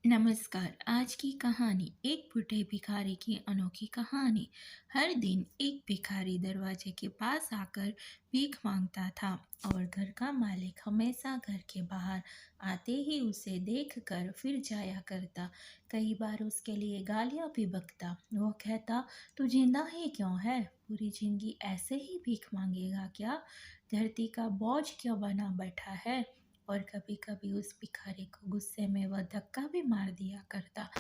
नमस्कार। आज की कहानी एक बूढ़े भिखारी की अनोखी कहानी। हर दिन एक भिखारी दरवाजे के पास आकर भीख मांगता था और घर का मालिक हमेशा घर के बाहर आते ही उसे देखकर फिर जाया करता। कई बार उसके लिए गालियां भी बकता। वो कहता, तू जिंदा ही क्यों है? पूरी जिंदगी ऐसे ही भीख मांगेगा क्या? धरती का बोझ क्यों बना बैठा है? और कभी-कभी उस भिखारी को गुस्से में वह धक्का भी मार दिया करता।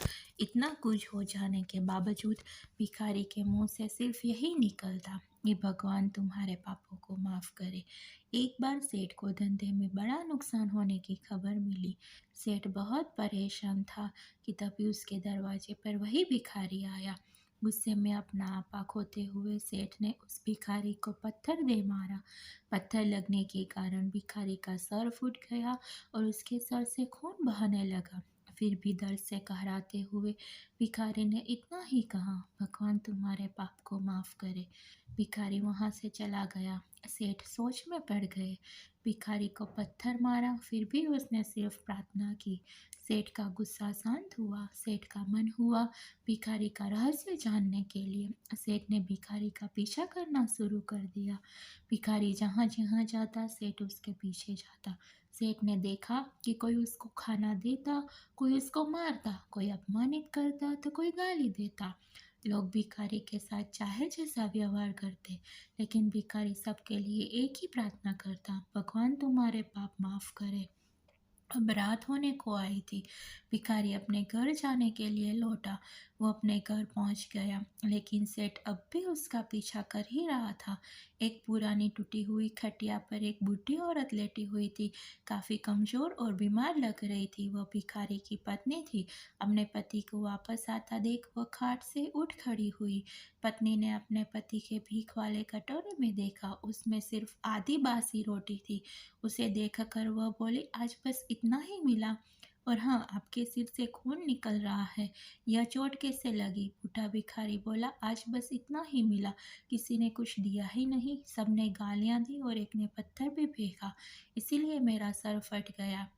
इतना कुछ हो जाने के बावजूद भिखारी के मुंह से सिर्फ यही निकलता, ये भगवान तुम्हारे पापों को माफ करे। एक बार सेठ को धंधे में बड़ा नुकसान होने की खबर मिली। सेठ बहुत परेशान था कि तभी उसके दरवाजे पर वही भिखारी आया। गुस्से में अपना आपा खोते हुए सेठ ने उस भिखारी को पत्थर दे मारा। पत्थर लगने के कारण भिखारी का सर फूट गया और उसके सर से खून बहने लगा। फिर भी दर्द से कहराते हुए भिखारी ने इतना ही कहा, भगवान तुम्हारे पाप को माफ करे। भिखारी वहां से चला गया। सेठ सोच में पड़ गए। भिखारी को पत्थर मारा, फिर भी उसने सिर्फ प्रार्थना की। सेठ का गुस्सा शांत हुआ। सेठ का मन हुआ भिखारी का रहस्य जानने के लिए। सेठ ने भिखारी का पीछा करना शुरू कर दिया। भिखारी जहाँ जहाँ जाता सेठ उसके पीछे जाता। सेठ ने देखा कि कोई उसको खाना देता, कोई उसको मारता, कोई अपमानित करता तो कोई गाली देता। लोग भिखारी के साथ चाहे जैसा व्यवहार करते, लेकिन भिखारी सबके लिए एक ही प्रार्थना करता, भगवान तुम्हारे पाप माफ करे। अब रात होने को आई थी। भिखारी अपने घर जाने के लिए लौटा। वो अपने घर पहुंच गया, लेकिन सेठ अब भी उसका पीछा कर ही रहा था। एक पुरानी टूटी हुई खटिया पर एक बूढ़ी औरत लेटी हुई थी। काफी कमजोर और बीमार लग रही थी। वह भिखारी की पत्नी थी। अपने पति को वापस आता देख वह खाट से उठ खड़ी हुई। पत्नी ने अपने पति के भीख वाले कटोरे में देखा, उसमें सिर्फ आधी बासी रोटी थी। उसे देखकर वह बोली, आज बस इतना ही मिला? और हाँ, आपके सिर से खून निकल रहा है, यह चोट कैसे लगी? बूढ़ा भिखारी बोला, आज बस इतना ही मिला, किसी ने कुछ दिया ही नहीं, सबने गालियां दी और एक ने पत्थर भी फेंका, इसीलिए मेरा सर फट गया।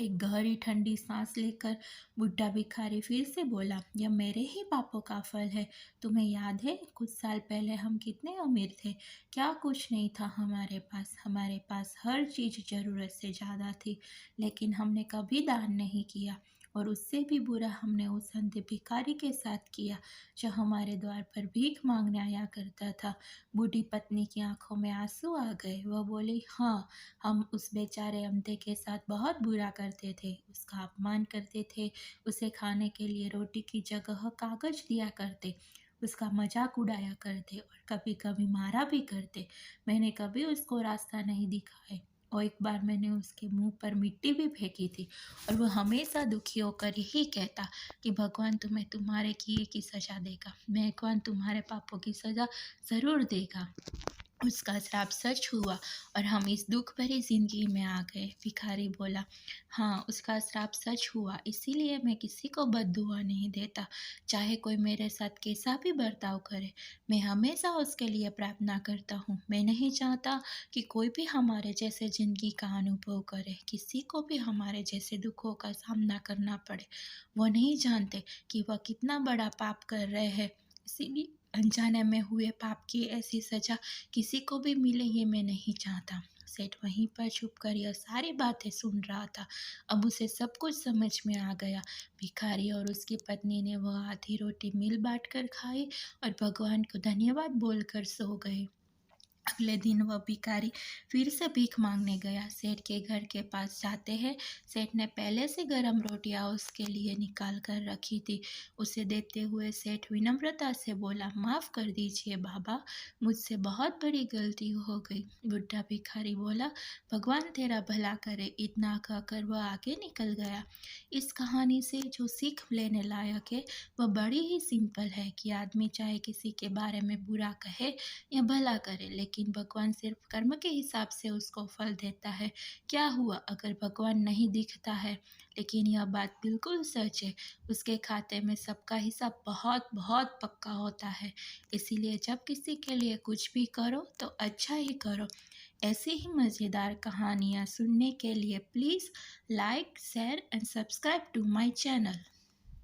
एक गहरी ठंडी सांस लेकर बुढ़ा भिखारी फिर से बोला, यह मेरे ही पापों का फल है। तुम्हें याद है कुछ साल पहले हम कितने अमीर थे? क्या कुछ नहीं था हमारे पास हर चीज जरूरत से ज्यादा थी, लेकिन हमने कभी दान नहीं किया। और उससे भी बुरा हमने उस अंधे भिखारी के साथ किया जो हमारे द्वार पर भीख मांगने आया करता था। बूढ़ी पत्नी की आंखों में आंसू आ गए। वह बोली, हाँ, हम उस बेचारे अंधे के साथ बहुत बुरा करते थे, उसका अपमान करते थे, उसे खाने के लिए रोटी की जगह कागज दिया करते, उसका मजाक उड़ाया करते और कभी कभी मारा भी करते। मैंने कभी उसको रास्ता नहीं दिखाया और एक बार मैंने उसके मुंह पर मिट्टी भी फेंकी थी और वह हमेशा दुखी होकर यही कहता कि भगवान तुम्हें तुम्हारे किए की सजा देगा, भगवान तुम्हारे पापों की सजा जरूर देगा। उसका श्राप सच हुआ और हम इस दुख भरी जिंदगी में आ गए। भिखारी बोला, हाँ, उसका श्राप सच हुआ, इसीलिए मैं किसी को बद्दुआ नहीं देता, चाहे कोई मेरे साथ कैसा भी बर्ताव करे। मैं हमेशा उसके लिए प्रार्थना करता हूँ। मैं नहीं चाहता कि कोई भी हमारे जैसे जिंदगी का अनुभव करे, किसी को भी हमारे जैसे दुखों का सामना करना पड़े। वो नहीं जानते कि वह कितना बड़ा पाप कर रहे हैं, इसीलिए अनजाने में हुए पाप की ऐसी सजा किसी को भी मिले, ये मैं नहीं चाहता। सेठ वहीं पर छुप कर यह सारी बातें सुन रहा था। अब उसे सब कुछ समझ में आ गया। भिखारी और उसकी पत्नी ने वह आधी रोटी मिल बांट कर खाई और भगवान को धन्यवाद बोलकर सो गए। अगले दिन वह भिखारी फिर से भीख मांगने गया। सेठ के घर के पास जाते हैं, सेठ ने पहले से गर्म रोटियां उसके लिए निकाल कर रखी थी। उसे देते हुए सेठ विनम्रता से बोला, माफ कर दीजिए बाबा, मुझसे बहुत बड़ी गलती हो गई। बुढ़ा भिखारी बोला, भगवान तेरा भला करे। इतना कहकर वह आगे निकल गया। इस कहानी से जो सीख लेने लायक है वह बड़ी ही सिंपल है कि आदमी चाहे किसी के बारे में बुरा कहे या भला करे, लेकिन भगवान सिर्फ कर्म के हिसाब से उसको फल देता है। क्या हुआ अगर भगवान नहीं दिखता है? लेकिन यह बात बिल्कुल सच है, उसके खाते में सबका हिसाब बहुत बहुत पक्का होता है। इसीलिए जब किसी के लिए कुछ भी करो तो अच्छा ही करो। ऐसी ही मज़ेदार कहानियाँ सुनने के लिए please like share and subscribe to my channel.